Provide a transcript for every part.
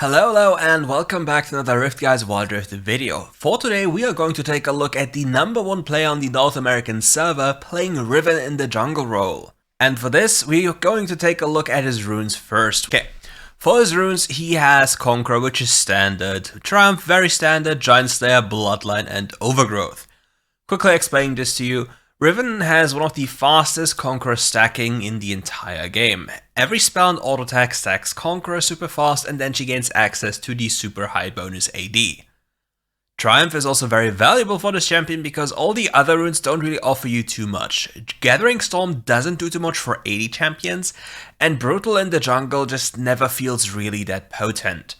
Hello and welcome back to another RiftGuides WildRift video. For today we are going to take a look at the #1 player on the North American server playing Riven in the jungle role. And for this we are going to take a look at his runes first. Okay, for his runes he has Conqueror, which is standard, Triumph very standard, Giant Slayer, Bloodline and Overgrowth. Quickly explaining this to you, Riven has one of the fastest Conqueror stacking in the entire game. Every spell and auto attack stacks Conqueror super fast, and then she gains access to the super high bonus AD. Triumph is also very valuable for this champion because all the other runes don't really offer you too much. Gathering Storm doesn't do too much for AD champions, and Brutal in the jungle just never feels really that potent.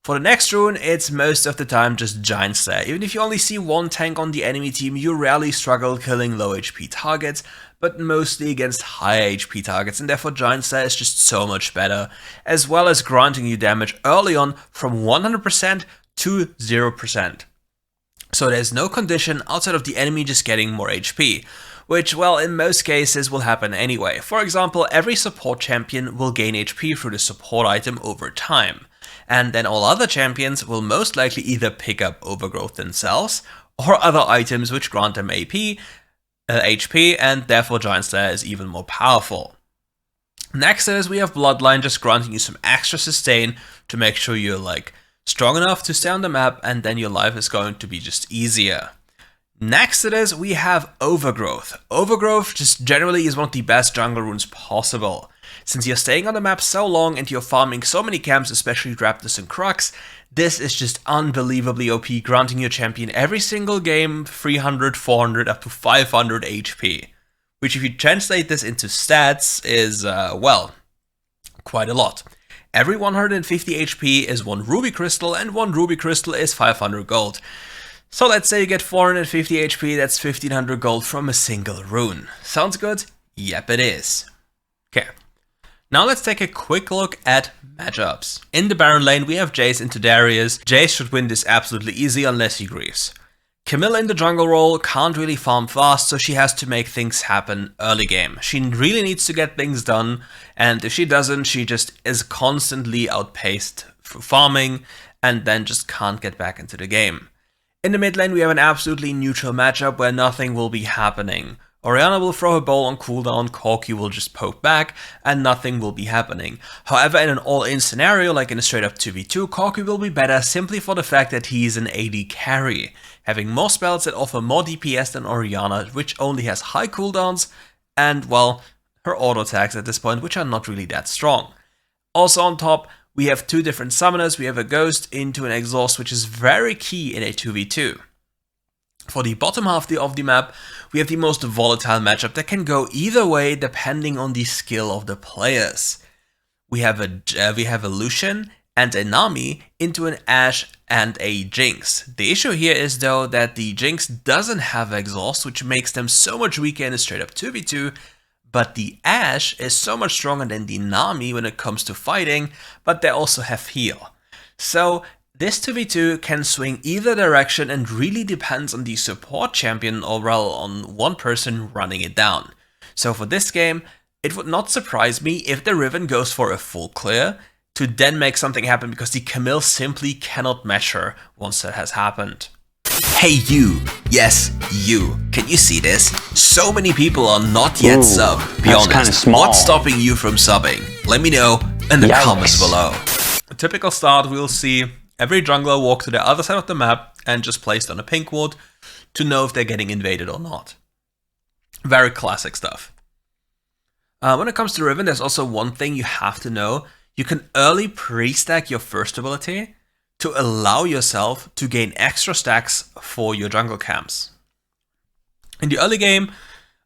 For the next rune, it's most of the time just Giant Slayer. Even if you only see one tank on the enemy team, you rarely struggle killing low HP targets, but mostly against high HP targets, and therefore Giant Slayer is just so much better, as well as granting you damage early on from 100% to 0%. So there's no condition outside of the enemy just getting more HP, which, well, in most cases will happen anyway. For example, every support champion will gain HP through the support item over time. And then all other champions will most likely either pick up Overgrowth themselves, or other items which grant them HP, and therefore Giant Slayer is even more powerful. Next is we have Bloodline, just granting you some extra sustain to make sure you're strong enough to stay on the map, and then your life is going to be just easier. Next it is we have Overgrowth. Overgrowth just generally is one of the best jungle runes possible. Since you're staying on the map so long and you're farming so many camps, especially Raptors and Crux, this is just unbelievably OP, granting your champion every single game 300, 400, up to 500 HP. Which, if you translate this into stats, is, well, quite a lot. Every 150 HP is 1 Ruby Crystal, and 1 Ruby Crystal is 500 gold. So let's say you get 450 HP, that's 1500 gold from a single rune. Sounds good? Yep, it is. Okay. Now let's take a quick look at matchups. In the Baron lane we have Jace into Darius. Jace should win this absolutely easy unless he grieves. Camilla in the jungle role can't really farm fast, so she has to make things happen early game. She really needs to get things done, and if she doesn't, she just is constantly outpaced for farming and then just can't get back into the game. In the mid lane we have an absolutely neutral matchup where nothing will be happening. Orianna will throw her bowl on cooldown, Corki will just poke back, and nothing will be happening. However, in an all-in scenario, like in a straight-up 2v2, Corki will be better simply for the fact that he's an AD carry, having more spells that offer more DPS than Orianna, which only has high cooldowns, and, well, her auto attacks at this point, which are not really that strong. Also on top, we have two different summoners. We have a Ghost into an Exhaust, which is very key in a 2v2. For the bottom half of the map, we have the most volatile matchup that can go either way depending on the skill of the players. We have a Lucian and a Nami into an Ashe and a Jinx. The issue here is though that the Jinx doesn't have Exhaust, which makes them so much weaker in a straight up 2v2, but the Ashe is so much stronger than the Nami when it comes to fighting, but they also have heal. So this 2v2 can swing either direction and really depends on the support champion or, well, on one person running it down. So for this game, it would not surprise me if the Riven goes for a full clear to then make something happen, because the Camille simply cannot match her once that has happened. Hey you! Yes, you! Can you see this? So many people are not yet subbed. Be honest, what's stopping you from subbing? Let me know in the comments below. A typical start, we'll see every jungler walk to the other side of the map and just place down a pink ward to know if they're getting invaded or not. Very classic stuff. When it comes to Riven, there's also one thing you have to know. You can early pre-stack your first ability to allow yourself to gain extra stacks for your jungle camps. In the early game,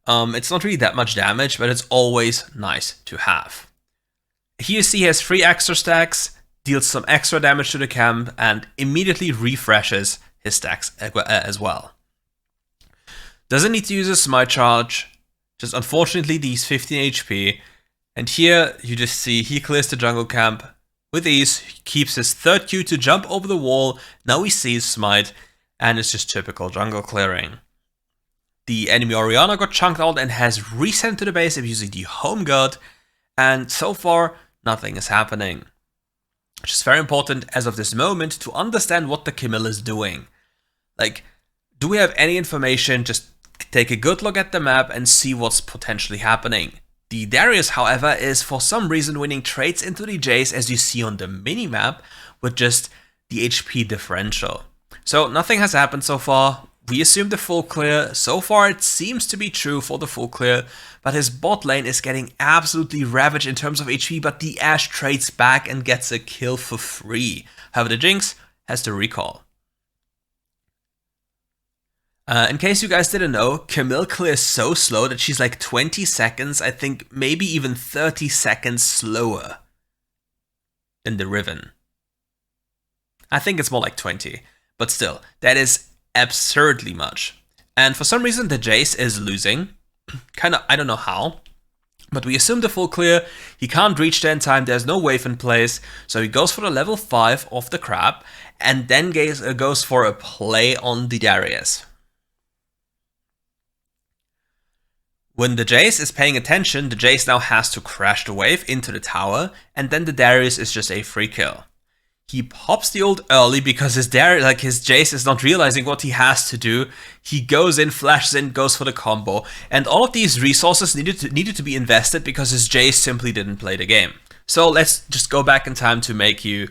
it's not really that much damage, but it's always nice to have. Here you see he has 3 extra stacks, deals some extra damage to the camp, and immediately refreshes his stacks as well. Doesn't need to use a smite charge, just unfortunately these 15 HP, and here you just see he clears the jungle camp with ease, he keeps his 3rd Q to jump over the wall, now he sees smite, and it's just typical jungle clearing. The enemy Orianna got chunked out and has resent to the base using the home guard, and so far nothing is happening. which is very important as of this moment to understand what the Camille is doing. Like, do we have any information? Just take a good look at the map and see what's potentially happening. The Darius, however, is for some reason winning trades into the Jace, as you see on the minimap, with just the HP differential. So nothing has happened so far. We assume the full clear. So far it seems to be true for the full clear, but his bot lane is getting absolutely ravaged in terms of HP, but the Ashe trades back and gets a kill for free. However, the Jinx has the recall. In case you guys didn't know, Camille clears so slow that she's like 20 seconds, I think maybe even 30 seconds slower than the Riven. I think it's more like 20, but still, that is absurdly much. And for some reason the Jace is losing, I don't know how, but we assume the full clear. He can't reach there in time, there's no wave in place, so he goes for the level 5 of the crab, and then goes for a play on the Darius. When the Jace is paying attention, the Jace now has to crash the wave into the tower, and then the Darius is just a free kill. He pops the ult early because his Jace is not realizing what he has to do. He goes in, flashes in, goes for the combo, and all of these resources needed to be invested because his Jace simply didn't play the game. So let's just go back in time to make you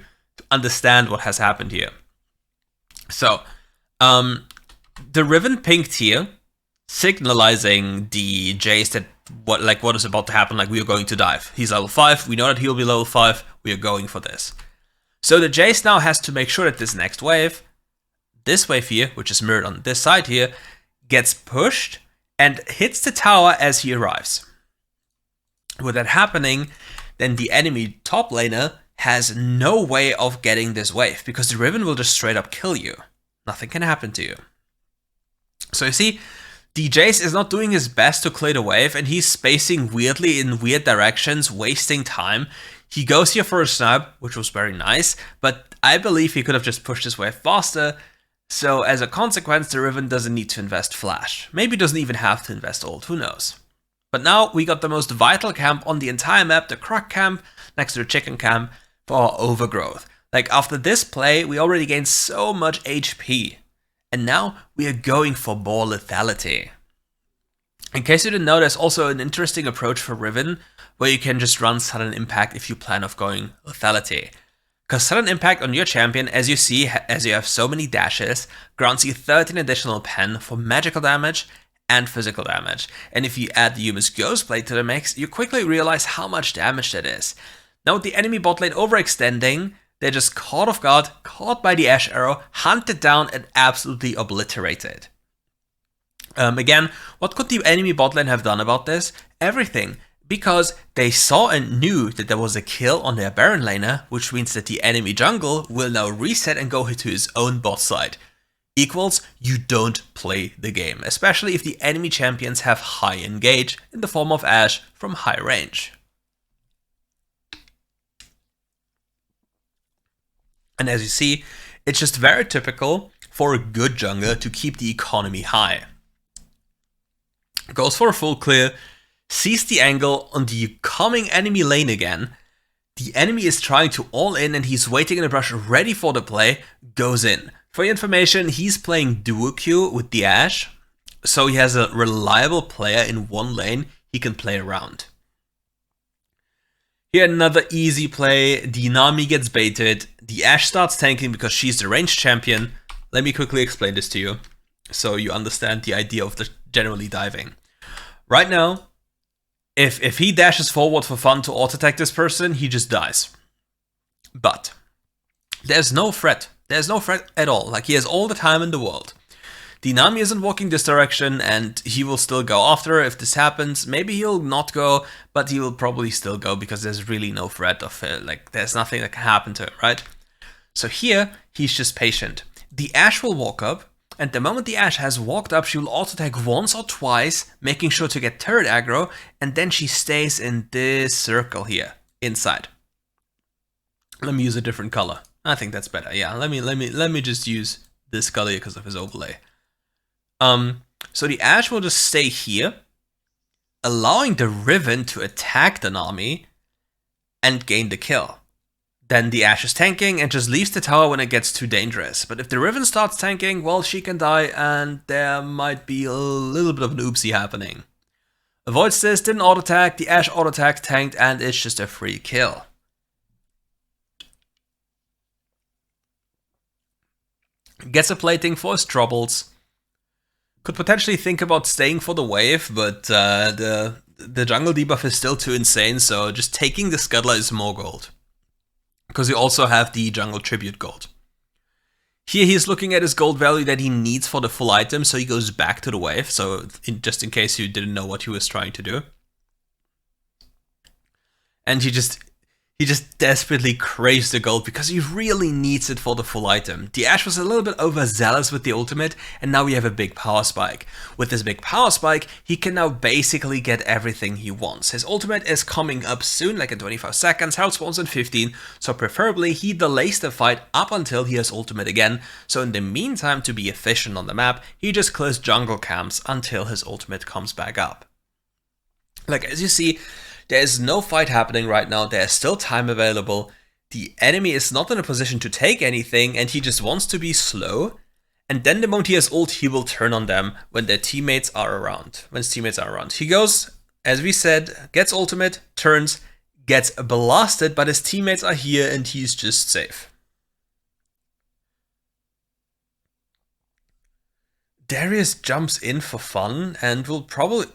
understand what has happened here. So, the Riven pinked here, signalizing the Jace that what is about to happen, like we are going to dive. He's level 5, we know that he'll be level 5, we are going for this. So the Jace now has to make sure that this next wave, this wave here, which is mirrored on this side here, gets pushed and hits the tower as he arrives. With that happening, then the enemy top laner has no way of getting this wave, because the Riven will just straight up kill you. Nothing can happen to you. So you see, the Jace is not doing his best to clear the wave, and he's spacing weirdly in weird directions, wasting time. He goes here for a snap, which was very nice, but I believe he could have just pushed his wave faster, so as a consequence, the Riven doesn't need to invest flash. Maybe doesn't even have to invest ult, who knows. But now we got the most vital camp on the entire map, the Croc camp, next to the Chicken camp, for our overgrowth. Like, after this play, we already gained so much HP. And now we are going for more lethality. In case you didn't know, there's also an interesting approach for Riven, where you can just run sudden impact if you plan of going lethality. Because sudden impact on your champion, as you see, as you have so many dashes, grants you 13 additional pen for magical damage and physical damage. And if you add the Yumi's Ghostblade to the mix, you quickly realize how much damage that is. Now with the enemy bot lane overextending, they're just caught off guard, caught by the Ashe arrow, hunted down and absolutely obliterated. Again, what could the enemy bot lane have done about this? Everything. Because they saw and knew that there was a kill on their Baron laner, which means that the enemy jungle will now reset and go to his own bot side. Equals, you don't play the game, especially if the enemy champions have high engage in the form of Ashe from high range. And as you see, it's just very typical for a good jungler to keep the economy high. Goes for a full clear, sees the angle on the coming enemy lane again. The enemy is trying to all in and he's waiting in the brush ready for the play, goes in. For your information, he's playing duo queue with the Ashe, so he has a reliable player in one lane he can play around. Here another easy play, the Nami gets baited, the Ashe starts tanking because she's the ranged champion. Let me quickly explain this to you, so you understand the idea of the generally diving. Right now, if he dashes forward for fun to auto-attack this person, he just dies. But there's no threat. There's no threat at all. Like, he has all the time in the world. The Nami isn't walking this direction, and he will still go after her if this happens. Maybe he'll not go, but he will probably still go because there's really no threat of it. Like, there's nothing that can happen to him, right? So here, he's just patient. The Ashe will walk up, and the moment the Ashe has walked up, she will auto-attack once or twice, making sure to get turret aggro, and then she stays in this circle here, inside. Let me use a different color. I think that's better. Yeah, let me just use this color because of his overlay. So the Ashe will just stay here, allowing the Riven to attack the Nami and gain the kill. then the Ashe is tanking and just leaves the tower when it gets too dangerous. But if the Riven starts tanking, well, she can die and there might be a little bit of an oopsie happening. Avoids this, didn't auto-attack, the Ashe auto-attack tanked, and it's just a free kill. Gets a plating for his troubles. Could potentially think about staying for the wave, but the jungle debuff is still too insane, so just taking the Scuttler is more gold. Because you also have the jungle tribute gold. Here he's looking at his gold value that he needs for the full item, so he goes back to the wave, so just in case you didn't know what he was trying to do. And he just desperately craves the gold because he really needs it for the full item. The Ashe was a little bit overzealous with the ultimate, and now we have a big power spike. With this big power spike, he can now basically get everything he wants. His ultimate is coming up soon, like in 25 seconds, health spawns in 15, so preferably he delays the fight up until he has ultimate again, so in the meantime, to be efficient on the map, he just clears jungle camps until his ultimate comes back up. Like, as you see, there is no fight happening right now, there is still time available, the enemy is not in a position to take anything and he just wants to be slow, and then the moment he has ult, he will turn on them when their teammates are around, He goes, as we said, gets ultimate, turns, gets blasted, but his teammates are here and he's just safe. Darius jumps in for fun and will probably...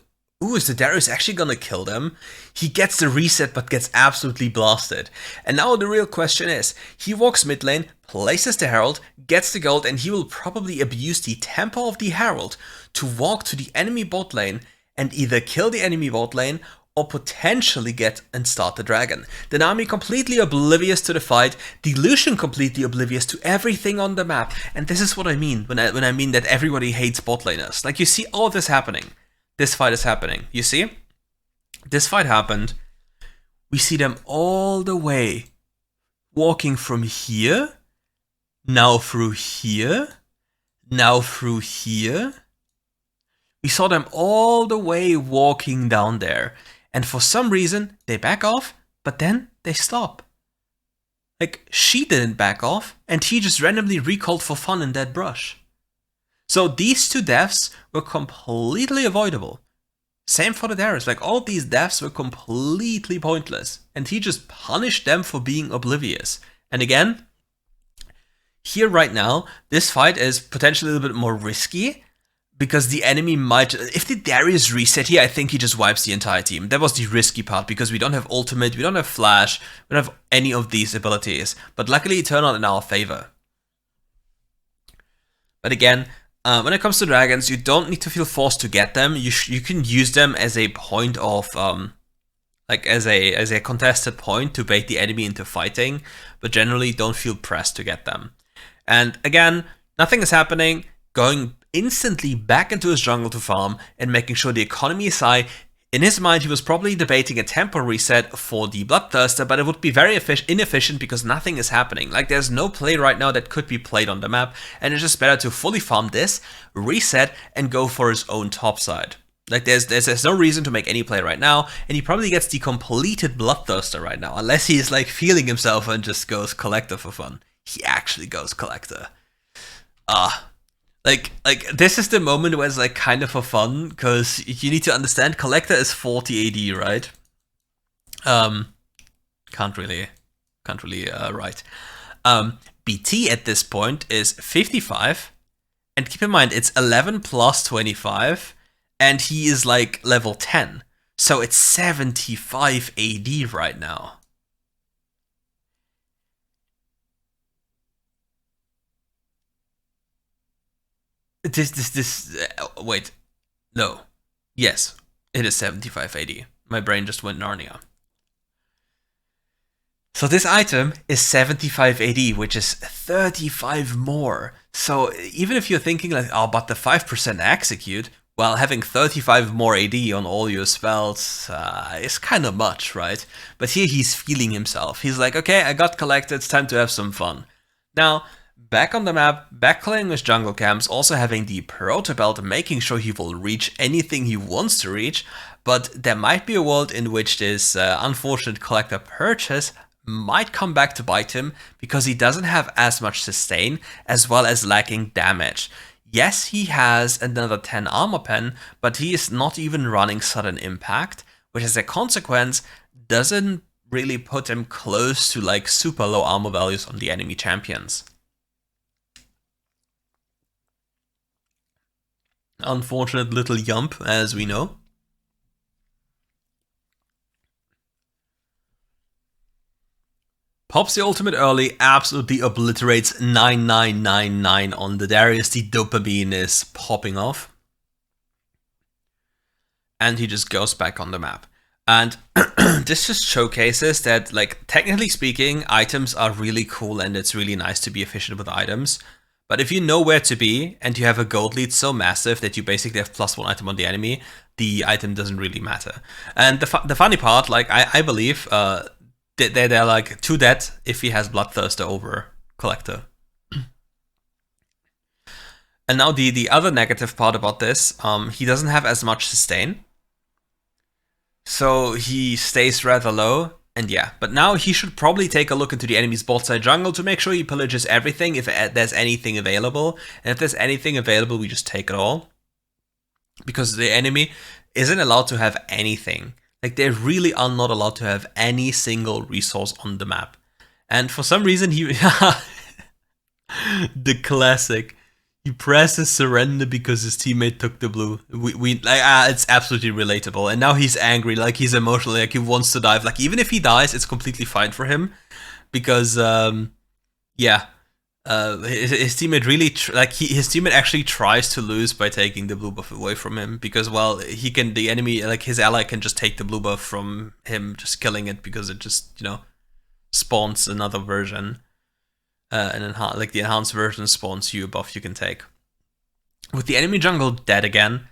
Ooh, is the Darius actually gonna kill them? He gets the reset but gets absolutely blasted. And now the real question is, he walks mid lane, places the Herald, gets the gold, and he will probably abuse the tempo of the Herald to walk to the enemy bot lane and either kill the enemy bot lane or potentially get and start the dragon. The Nami completely oblivious to the fight, the Lucian completely oblivious to everything on the map. And this is what I mean when I mean that everybody hates bot laners. Like, you see all of this happening. This fight is happening. You see? This fight happened. We see them all the way walking from here, now through here, now through here. We saw them all the way walking down there. And for some reason, they back off, but then they stop. Like, she didn't back off, and he just randomly recalled for fun in that brush. So these two deaths were completely avoidable. Same for the Darius, like all these deaths were completely pointless. And he just punished them for being oblivious. And again, here right now, this fight is potentially a little bit more risky. Because the enemy might... If the Darius reset here, I think he just wipes the entire team. That was the risky part, because we don't have ultimate, we don't have flash, we don't have any of these abilities. But luckily it turned out in our favor. But again... when it comes to dragons, you don't need to feel forced to get them. You can use them as a point of, like as a contested point to bait the enemy into fighting, but generally don't feel pressed to get them. And again, nothing is happening. Going instantly back into his jungle to farm and making sure the economy is high. In his mind, he was probably debating a tempo reset for the Bloodthirster, but it would be very inefficient because nothing is happening. Like, there's no play right now that could be played on the map, and it's just better to fully farm this, reset, and go for his own top side. Like, there's no reason to make any play right now, and he probably gets the completed Bloodthirster right now, unless he's like feeling himself and just goes Collector for fun. He actually goes Collector. Like, this is the moment where it's like kind of for fun, because you need to understand Collector is 40 AD, right? Can't really write. BT at this point is 55, and keep in mind it's 11 plus 25, and he is like level 10, so it's 75 AD right now. Wait, no, yes, it is 75 AD. My brain just went Narnia. So this item is 75 AD, which is 35 more. So even if you're thinking like, oh, but the 5% execute, well, having 35 more AD on all your spells is kind of much, right? But here he's feeling himself. He's like, okay, I got collected, it's time to have some fun. Now, back on the map, back clearing his jungle camps, also having the Proto Belt, making sure he will reach anything he wants to reach, but there might be a world in which this unfortunate collector purchase might come back to bite him because he doesn't have as much sustain as well as lacking damage. Yes, he has another 10 armor pen, but he is not even running sudden impact, which as a consequence doesn't really put him close to like super low armor values on the enemy champions. Unfortunate little yump, as we know. Pops the ultimate early, absolutely obliterates 9999 on the Darius. The dopamine is popping off. And he just goes back on the map. And this just showcases that, like, technically speaking, items are really cool and it's really nice to be efficient with items. But if you know where to be and you have a gold lead so massive that you basically have +1 item on the enemy, the item doesn't really matter. And the funny part, like, I believe they're like too dead if he has Bloodthirster over Collector. And now the other negative part about this, he doesn't have as much sustain. So he stays rather low. And yeah, but now he should probably take a look into the enemy's bot side jungle to make sure he pillages everything if there's anything available. And if there's anything available, we just take it all. Because the enemy isn't allowed to have anything. Like, they really are not allowed to have any single resource on the map. And for some reason, he... the classic. He presses surrender because his teammate took the blue. It's absolutely relatable. And now he's angry, like he's emotional, like he wants to dive. Like, even if he dies, it's completely fine for him. Because, yeah. His teammate really, his teammate actually tries to lose by taking the blue buff away from him, because, well, the enemy, like his ally can just take the blue buff from him, just killing it, because it just, you know, spawns another version, like the enhanced version spawns you a buff you can take. With the enemy jungle dead again,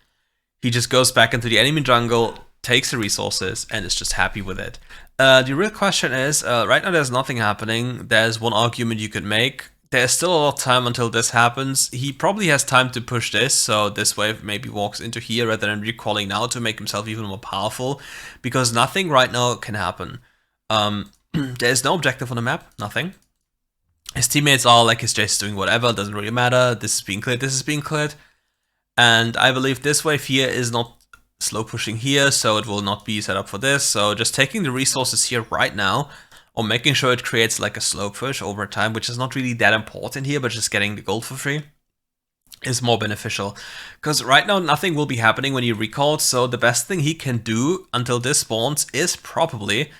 he just goes back into the enemy jungle, takes the resources, and is just happy with it. The real question is, right now there's nothing happening. There's one argument you could make. There's still a lot of time until this happens. He probably has time to push this, so this wave maybe walks into here rather than recalling now to make himself even more powerful, because nothing right now can happen. There's no objective on the map, nothing. His teammates are like, his Jace is doing whatever, doesn't really matter. This is being cleared, this is being cleared. And I believe this wave here is not slow pushing here, so it will not be set up for this. So just taking the resources here right now, or making sure it creates like a slow push over time, which is not really that important here, but just getting the gold for free is more beneficial. Because right now nothing will be happening when he recalls, so the best thing he can do until this spawns is probably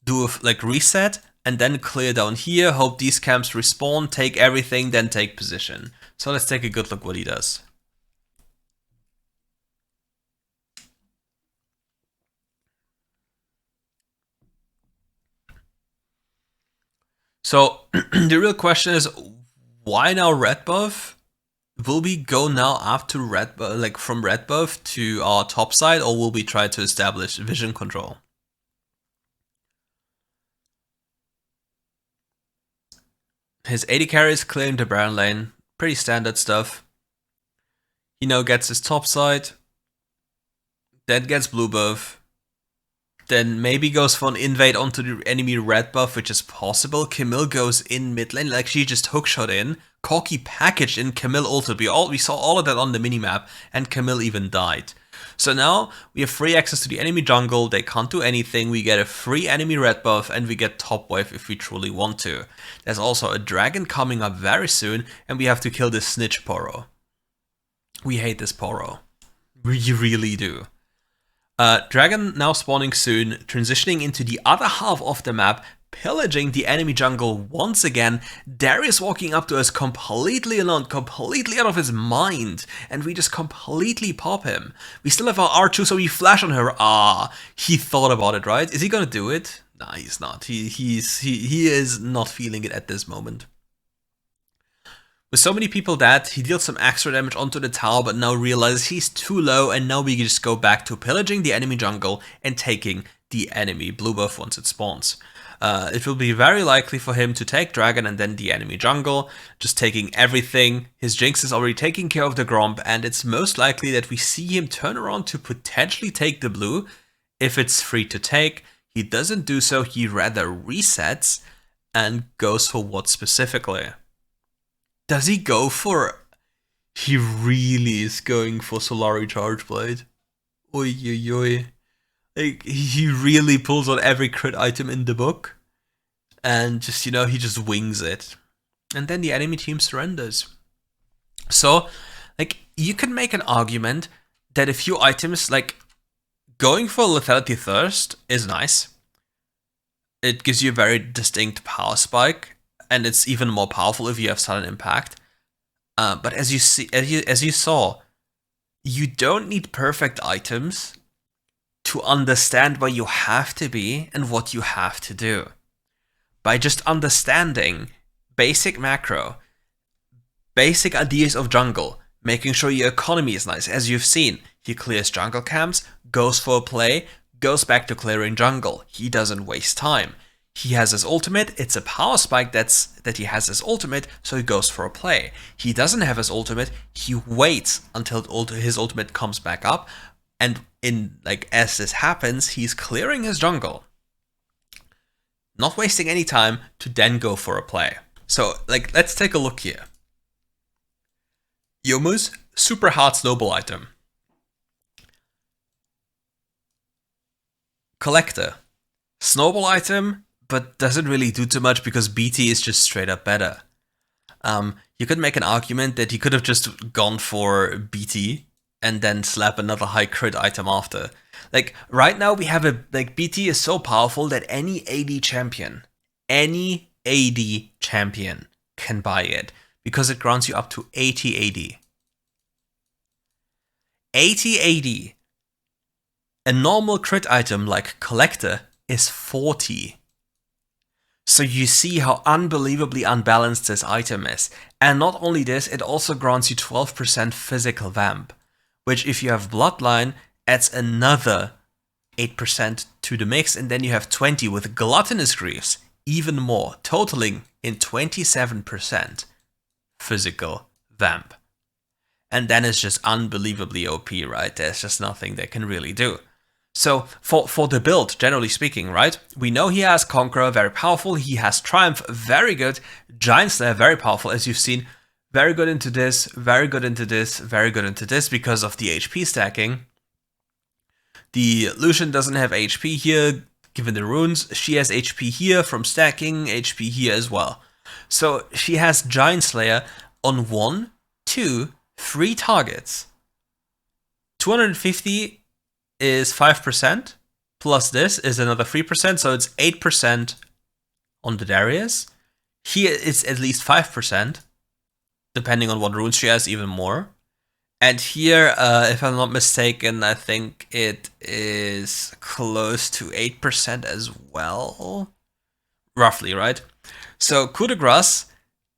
do a like reset and then clear down here, hope these camps respawn, take everything, then take position. So let's take a good look what he does. So the real question is, why now red buff? Will we go now after red buff, like from red buff to our top side, or will we try to establish vision control? His AD carry is clearing the Baron lane, pretty standard stuff. He now gets his top side, then gets blue buff. Then maybe goes for an invade onto the enemy red buff, which is possible. Camille goes in mid lane, like she just hookshot in. Corki packaged in, Camille ulted. We saw all of that on the minimap, and Camille even died. So now we have free access to the enemy jungle, they can't do anything, we get a free enemy red buff, and we get top wave if we truly want to. There's also a dragon coming up very soon, and we have to kill this snitch Poro. We hate this Poro. We really do. Dragon now spawning soon, transitioning into the other half of the map, pillaging the enemy jungle once again. Darius walking up to us completely alone, completely out of his mind, and we just completely pop him. We still have our R2, so we flash on her. He thought about it, right? Is he gonna do it? Nah, he's not. He is not feeling it at this moment. With so many people dead, he deals some extra damage onto the tower, but now realizes he's too low, and now we just go back to pillaging the enemy jungle and taking the enemy blue buff once it spawns. It will be very likely for him to take dragon and then the enemy jungle, just taking everything. His Jinx is already taking care of the Gromp, and it's most likely that we see him turn around to potentially take the blue if it's free to take. He doesn't do so, he rather resets and goes for what specifically? Does he go for... He really is going for Solari Charge Blade. Oi, oi, oi. Like, he really pulls on every crit item in the book. And just, you know, he just wings it. And then the enemy team surrenders. So, like, you can make an argument that a few items, like, going for Lethality Thirst is nice. It gives you a very distinct power spike, and it's even more powerful if you have sudden impact. But as you saw, you don't need perfect items to understand where you have to be and what you have to do. By just understanding basic macro, basic ideas of jungle, making sure your economy is nice. As you've seen, he clears jungle camps, goes for a play, goes back to clearing jungle. He doesn't waste time. He has his ultimate, it's a power spike that he has his ultimate, so he goes for a play. He doesn't have his ultimate, he waits until his ultimate comes back up, and as this happens, he's clearing his jungle. Not wasting any time to then go for a play. So, let's take a look here. Youmuu's super hard snowball item. Collector. Snowball item, but doesn't really do too much because BT is just straight up better. You could make an argument that he could have just gone for BT and then slap another high crit item after. Right now we have BT is so powerful that any AD champion can buy it because it grants you up to 80 AD. 80 AD. A normal crit item like Collector is 40. So you see how unbelievably unbalanced this item is. And not only this, it also grants you 12% physical vamp, which if you have Bloodline, adds another 8% to the mix, and then you have 20 with Gluttonous Griefs, even more, totaling in 27% physical vamp. And then it's just unbelievably OP, right? There's just nothing they can really do. So for the build, generally speaking, right? We know he has Conqueror, very powerful. He has Triumph, very good. Giant Slayer, very powerful, as you've seen. Very good into this, very good into this, very good into this because of the HP stacking. The Lucian doesn't have HP here, given the runes. She has HP here from stacking, HP here as well. So she has Giant Slayer on 1, 2, 3 targets. 250 is 5%, plus this is another 3%, so it's 8% on the Darius. Here it's at least 5%, depending on what runes she has, even more. And here, if I'm not mistaken, I think it is close to 8% as well. Roughly, right? So Coup de Grace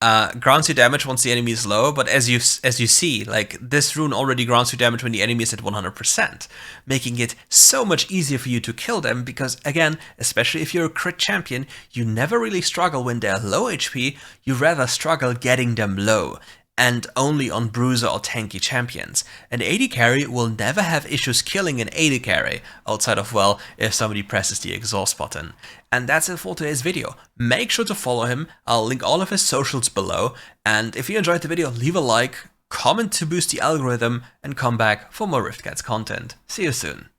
grants you damage once the enemy is low, but as you see, this rune already grants you damage when the enemy is at 100%, making it so much easier for you to kill them because, again, especially if you're a crit champion, you never really struggle when they're low HP, you rather struggle getting them low, and only on bruiser or tanky champions. An AD carry will never have issues killing an AD carry, outside of, well, if somebody presses the exhaust button. And that's it for today's video. Make sure to follow him, I'll link all of his socials below, and if you enjoyed the video, leave a like, comment to boost the algorithm, and come back for more RiftGuides content. See you soon.